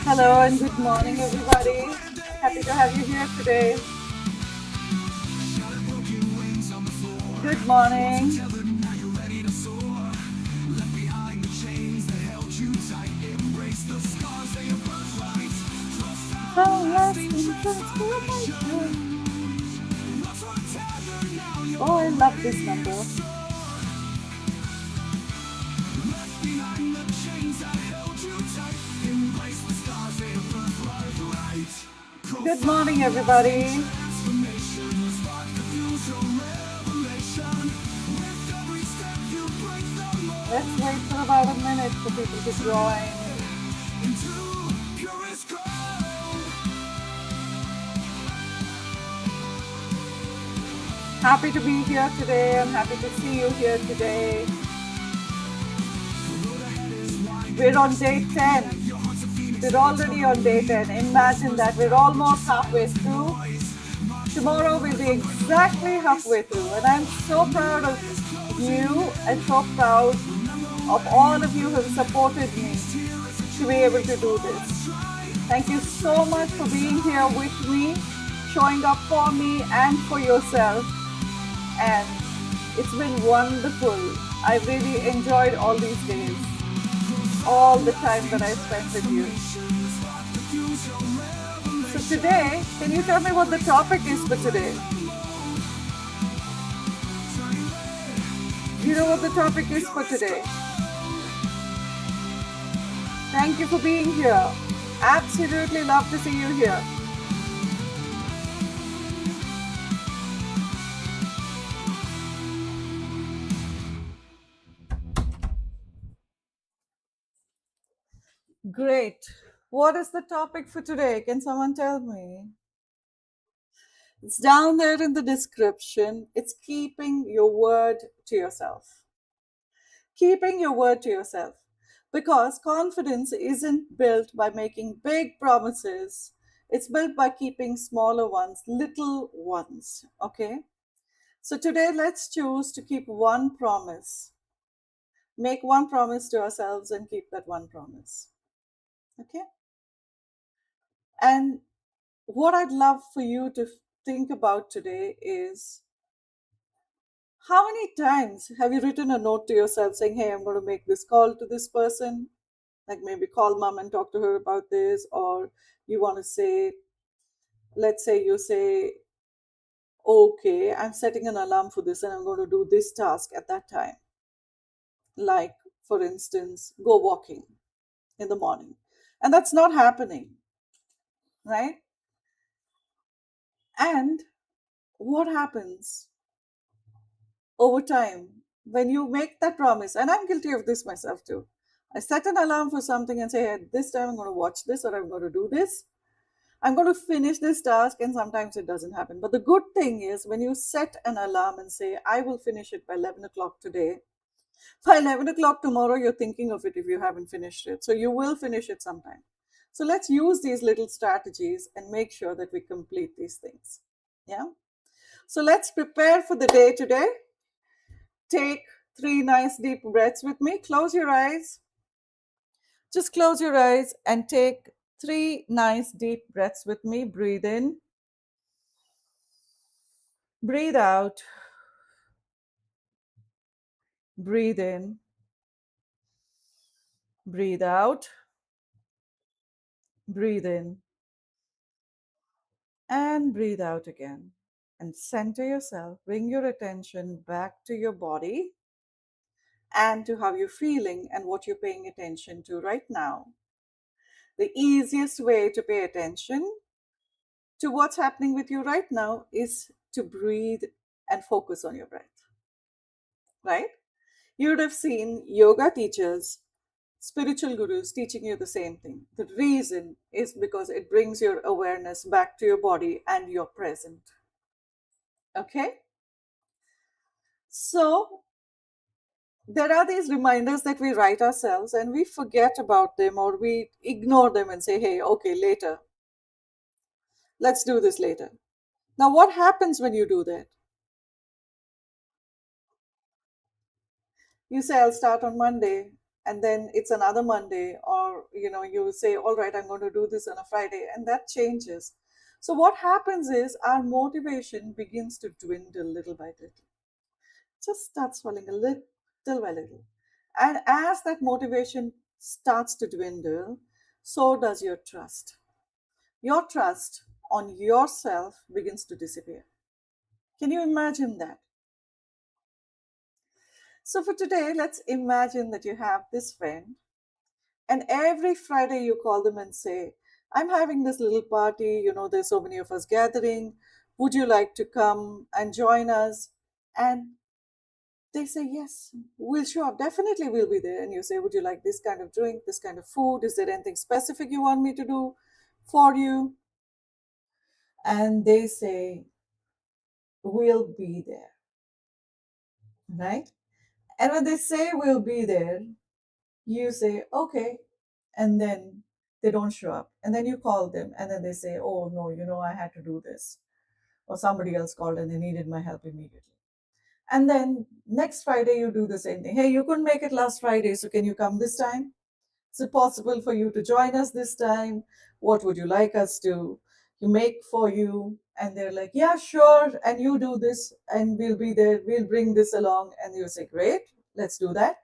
Hello and good morning, everybody. Happy to have you here today. Good morning. Long lasting transformation. Oh, I love this number. Good morning, everybody. Let's wait for about a minute for people to join. Happy to be here today. I'm happy to see you here today. We're on day 10. We're already on day 10. Imagine that. We're almost halfway through. Tomorrow we'll be exactly halfway through. And I'm so proud of you and so proud of all of you who have supported me to be able to do this. Thank you so much for being here with me, showing up for me and for yourself. And it's been wonderful. I really enjoyed all these days, all the time that I spent with you. So today, can you tell me what the topic is for today? Do you know what the topic is for today? Thank you for being here. Absolutely love to see you here. Great. What is the topic for today? Can someone tell me? It's down there in the description. It's keeping your word to yourself. Keeping your word to yourself. Because confidence isn't built by making big promises, it's built by keeping smaller ones, little ones. Okay? So today, let's choose to keep one promise. Make one promise to ourselves and keep that one promise. Okay? And what I'd love for you to think about today is how many times have you written a note to yourself saying, hey, I'm going to make this call to this person? Like maybe call mom and talk to her about this, or you want to say, let's say you say, okay, I'm setting an alarm for this and I'm going to do this task at that time. Like, for instance, go walking in the morning. And that's not happening, right? And what happens over time when you make that promise? And I'm guilty of this myself too. I set an alarm for something and say, hey, this time I'm going to watch this or I'm going to do this. I'm going to finish this task, and sometimes it doesn't happen. But the good thing is when you set an alarm and say, I will finish it by 11 o'clock today, by 11 o'clock tomorrow, you're thinking of it if you haven't finished it. So you will finish it sometime. So let's use these little strategies and make sure that we complete these things. Yeah. So let's prepare for the day today. Take 3 nice deep breaths with me. Close your eyes. Just close your eyes and take 3 nice deep breaths with me. Breathe in, breathe out, breathe in, breathe out, breathe in, and breathe out again. And center yourself. Bring your attention back to your body and to how you're feeling and what you're paying attention to right now. The easiest way to pay attention to what's happening with you right now is to breathe and focus on your breath, right? You would have seen yoga teachers, spiritual gurus teaching you the same thing. The reason is because it brings your awareness back to your body and you're present. Okay? So, there are these reminders that we write ourselves and we forget about them or we ignore them and say, hey, okay, later. Let's do this later. Now, what happens when you do that? You say, I'll start on Monday. and then it's another Monday, or you say, all right, I'm going to do this on a Friday, and that changes. So what happens is our motivation begins to dwindle little by little, just starts falling a little by little. And as that motivation starts to dwindle, so does your trust. Your trust on yourself begins to disappear. Can you imagine that? So, for today, let's imagine that you have this friend, and every Friday you call them and say, I'm having this little party, there's so many of us gathering. Would you like to come and join us? And they say, yes, we'll show up. Definitely we'll be there. And you say, would you like this kind of drink, this kind of food? Is there anything specific you want me to do for you? And they say, we'll be there, right? And when they say we'll be there, you say, okay. And then they don't show up. And then you call them, and then they say, oh, no, I had to do this. Or somebody else called and they needed my help immediately. And then next Friday, you do the same thing. Hey, you couldn't make it last Friday, so can you come this time? Is it possible for you to join us this time? What would you like us to make for you? And they're like, yeah, sure. And you do this, and we'll be there. We'll bring this along. And you say, great, let's do that.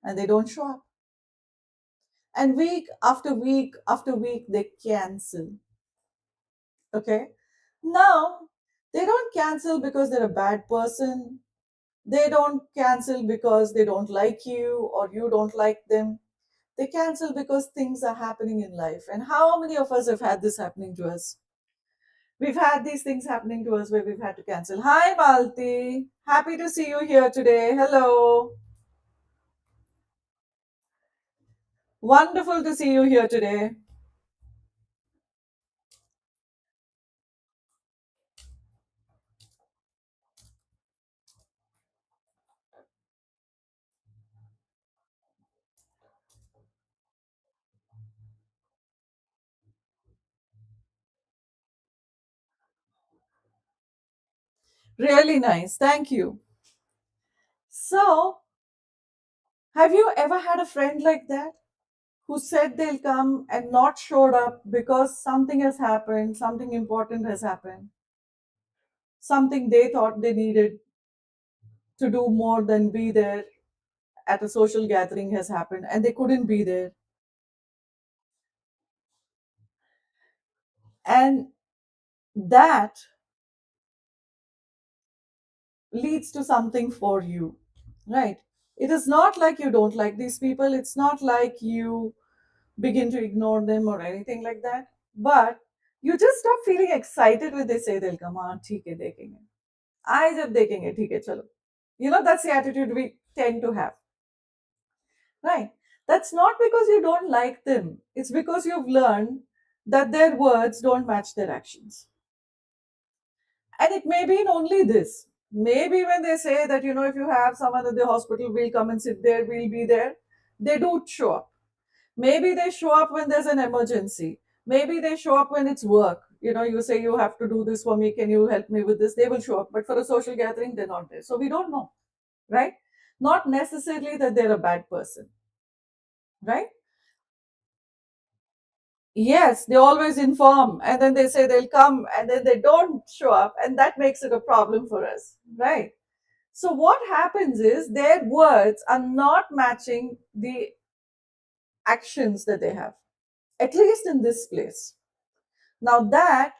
And they don't show up. And week after week after week, they cancel. Okay. Now, they don't cancel because they're a bad person. They don't cancel because they don't like you or you don't like them. They cancel because things are happening in life. And how many of us have had this happening to us? We've had these things happening to us where we've had to cancel. Hi, Malti. Happy to see you here today. Hello. Wonderful to see you here today. Really nice. Thank you. So, have you ever had a friend like that who said they'll come and not showed up because something has happened, something important has happened, something they thought they needed to do more than be there at a social gathering has happened and they couldn't be there? And that leads to something for you, right? It is not like you don't like these people, it's not like you begin to ignore them or anything like that, but you just stop feeling excited when they say they'll come on. ठीक है देखेंगे आए जब देखेंगे ठीक है चलो. That's the attitude we tend to have, right? That's not because you don't like them, it's because you've learned that their words don't match their actions. And it may be in only this. Maybe when they say that, if you have someone at the hospital, we'll come and sit there, we'll be there, they do show up. Maybe they show up when there's an emergency. Maybe they show up when it's work. You say, you have to do this for me, can you help me with this? They will show up. But for a social gathering, they're not there. So we don't know, right? Not necessarily that they're a bad person, right? Yes, they always inform and then they say they'll come and then they don't show up, and that makes it a problem for us, right? So, what happens is their words are not matching the actions that they have, at least in this place. Now, that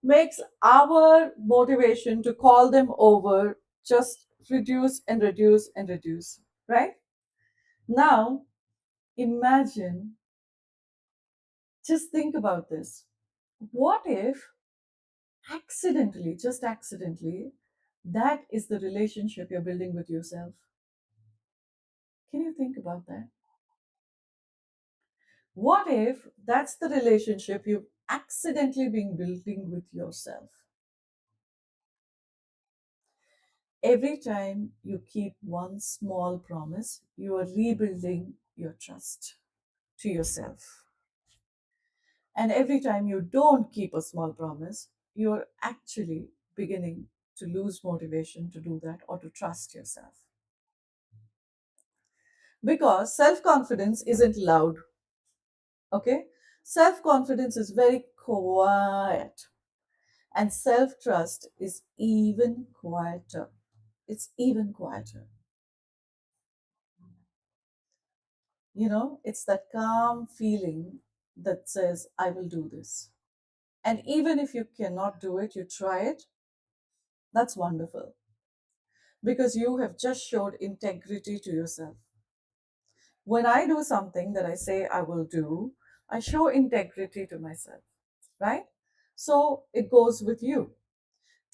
makes our motivation to call them over just reduce and reduce and reduce, right? Now, imagine, just think about this. What if accidentally, just accidentally, that is the relationship you're building with yourself? Can you think about that? What if that's the relationship you've accidentally been building with yourself? Every time you keep one small promise, you are rebuilding your trust to yourself. And every time you don't keep a small promise, you're actually beginning to lose motivation to do that or to trust yourself. Because self confidence isn't loud, okay? Self confidence is very quiet, and self trust is even quieter. It's even quieter. It's that calm feeling that says, I will do this. And even if you cannot do it, you try it. That's wonderful because you have just showed integrity to yourself. When I do something that I say I will do, I show integrity to myself, right? So it goes with you.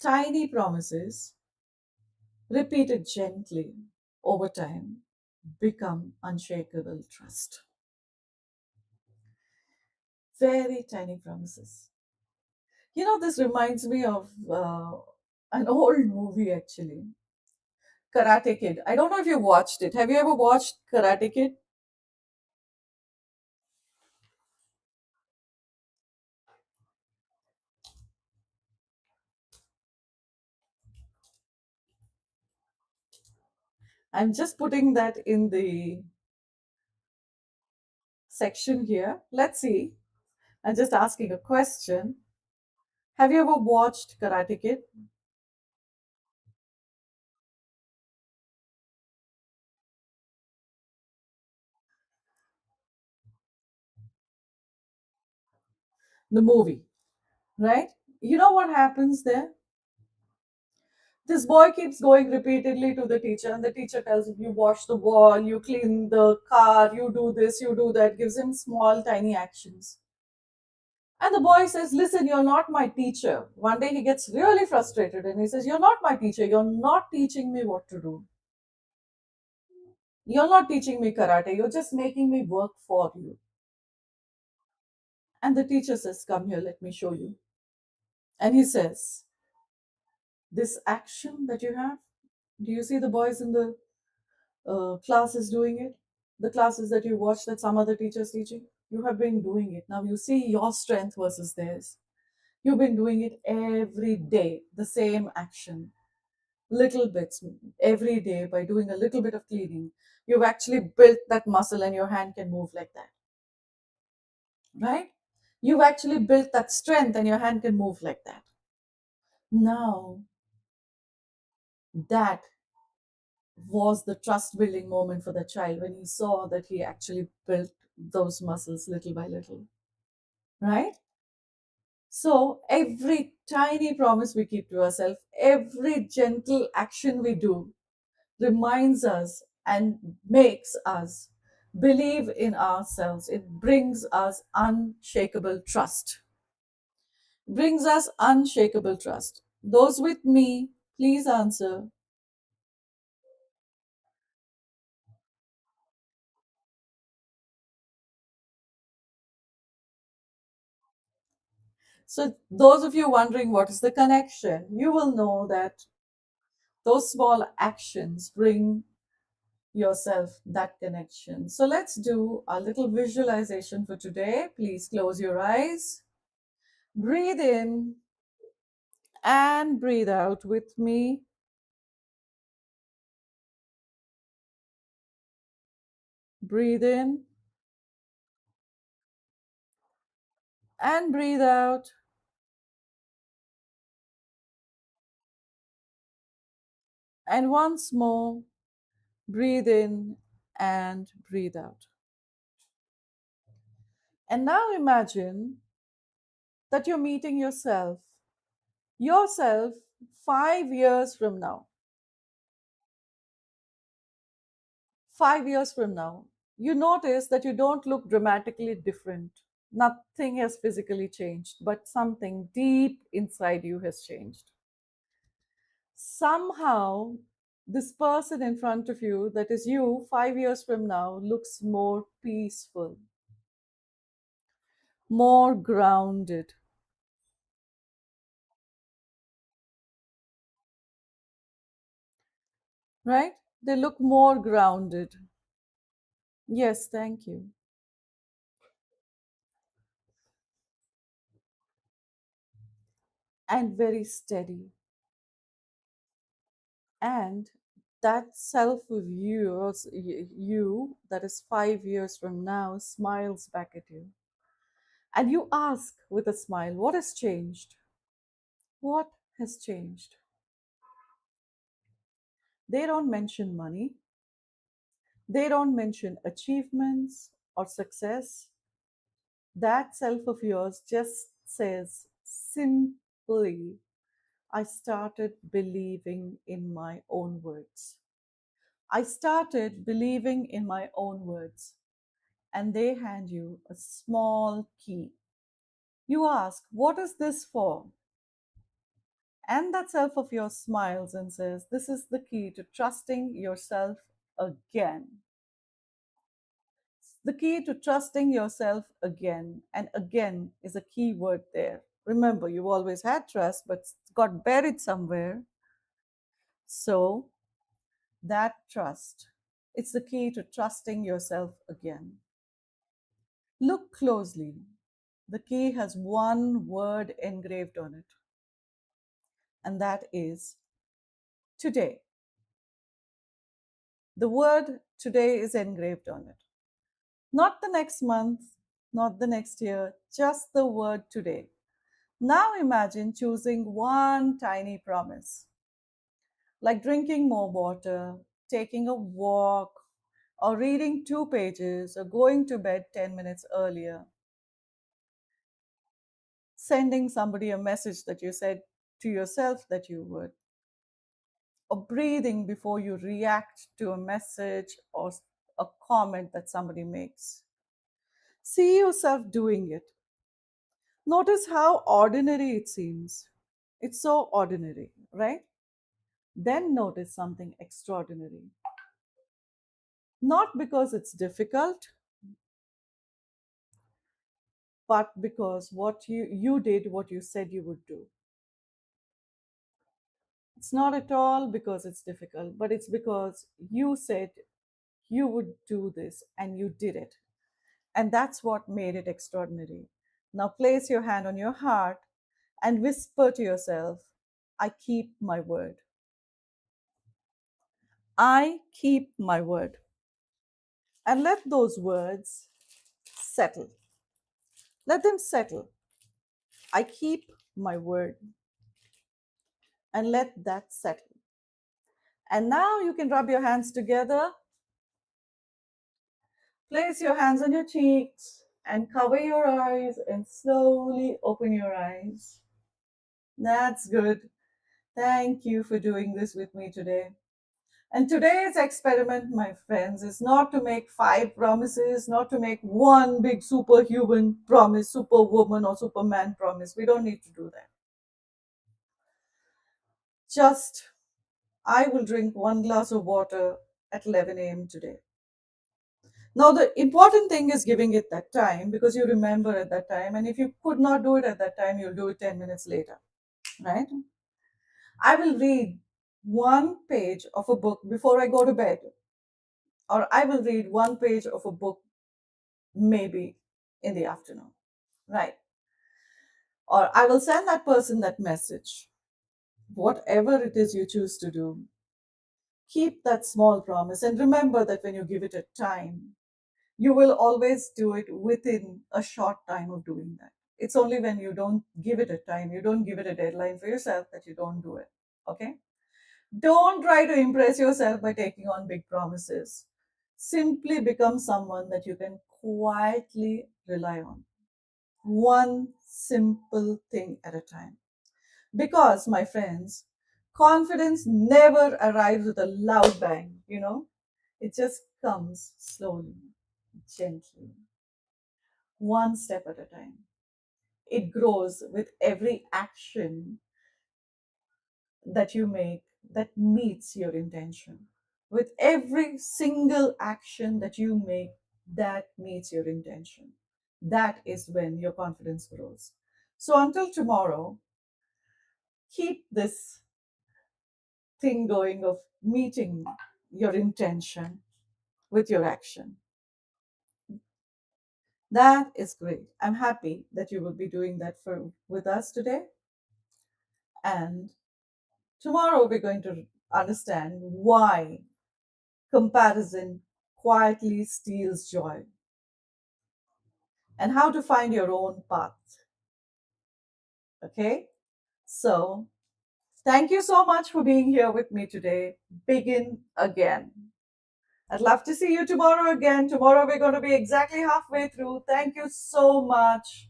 Tiny promises, repeated gently over time, become unshakable trust. Very tiny promises. This reminds me of an old movie actually, Karate Kid. I don't know if you've watched it. Have you ever watched Karate Kid? I'm just putting that in the section here. Let's see. I'm just asking a question. Have you ever watched Karate Kid? The movie, right? You know what happens there? This boy keeps going repeatedly to the teacher, and the teacher tells him, you wash the wall, you clean the car, you do this, you do that, gives him small, tiny actions. And the boy says, listen, you're not my teacher. One day he gets really frustrated and he says, you're not my teacher. You're not teaching me what to do. You're not teaching me karate. You're just making me work for you. And the teacher says, come here, let me show you. And he says, this action that you have, do you see the boys in the classes doing it? The classes that you watch that some other teachers teaching? You have been doing it. Now you see your strength versus theirs. You've been doing it every day, the same action, little bits every day by doing a little bit of cleaning. You've actually built that muscle and your hand can move like that, right? You've actually built that strength and your hand can move like that. Now, that was the trust building moment for the child when he saw that he actually built those muscles little by little, right? So, every tiny promise we keep to ourselves, every gentle action we do, reminds us and makes us believe in ourselves. It brings us unshakable trust. Brings us unshakable trust. Those with me, please answer. So, those of you wondering what is the connection, you will know that those small actions bring yourself that connection. So, let's do a little visualization for today. Please close your eyes. Breathe in and breathe out with me. Breathe in and breathe out. And once more, breathe in and breathe out. And now imagine that you're meeting yourself 5 years from now. 5 years from now, you notice that you don't look dramatically different. Nothing has physically changed, but something deep inside you has changed. Somehow, this person in front of you, that is you 5 years from now, looks more peaceful, more grounded, right? They look more grounded. Yes, thank you. And very steady. And That self of yours, you that is 5 years from now, smiles back at you. And you ask with a smile, what has changed? What has changed? They don't mention money, they don't mention achievements or success. That self of yours just says simply, I started believing in my own words. I started believing in my own words. And they hand you a small key. You ask, what is this for? And that self of yours smiles and says, this is the key to trusting yourself again. The key to trusting yourself again. And again is a key word there. Remember, you've always had trust, but it's got buried somewhere. So, that trust, it's the key to trusting yourself again. Look closely. The key has one word engraved on it, and that is today. The word today is engraved on it. Not the next month, not the next year, just the word today. Now imagine choosing one tiny promise, like drinking more water, taking a walk, or reading 2 pages, or going to bed 10 minutes earlier, sending somebody a message that you said to yourself that you would, or breathing before you react to a message or a comment that somebody makes. See yourself doing it. Notice how ordinary it seems. It's so ordinary, right? Then notice something extraordinary. Not because it's difficult, but because you did what you said you would do. It's not at all because it's difficult, but it's because you said you would do this and you did it. And that's what made it extraordinary. Now place your hand on your heart and whisper to yourself, I keep my word. I keep my word. And let those words settle. Let them settle. I keep my word. And let that settle. And now you can rub your hands together. Place your hands on your cheeks and cover your eyes and slowly open your eyes. That's good. Thank you for doing this with me today. And today's experiment, my friends, is not to make 5 promises, not to make one big superhuman promise, superwoman or superman promise. We don't need to do that. Just, I will drink 1 glass of water at 11 a.m. today. Now, the important thing is giving it that time because you remember at that time. And if you could not do it at that time, you'll do it 10 minutes later, right? I will read 1 page of a book before I go to bed, or I will read 1 page of a book maybe in the afternoon, right? Or I will send that person that message. Whatever it is you choose to do, keep that small promise and remember that when you give it a time, you will always do it within a short time of doing that. It's only when you don't give it a time, you don't give it a deadline for yourself that you don't do it. Okay? Don't try to impress yourself by taking on big promises. Simply become someone that you can quietly rely on. One simple thing at a time. Because, my friends, confidence never arrives with a loud bang, it just comes slowly, gently, one step at a time. It grows with every action that you make that meets your intention. With every single action that you make that meets your intention. That is when your confidence grows. So until tomorrow, keep this thing going of meeting your intention with your action. That is great. I'm happy that you will be doing that with us today. And tomorrow we're going to understand why comparison quietly steals joy and how to find your own path. Okay? So, thank you so much for being here with me today. Begin again. I'd love to see you tomorrow again. Tomorrow we're going to be exactly halfway through. Thank you so much.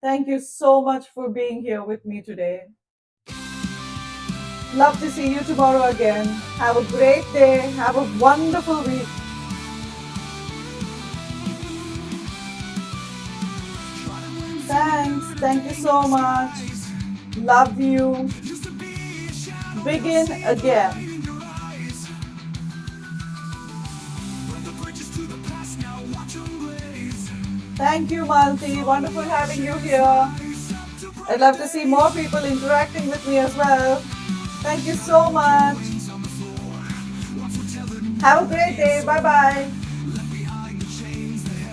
Thank you so much for being here with me today. Love to see you tomorrow again. Have a great day. Have a wonderful week. Thanks. Thank you so much. Love you. Begin again. Thank you, Malti. Wonderful having you here. I'd love to see more people interacting with me as well. Thank you so much. Have a great day. Bye-bye.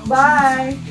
Bye.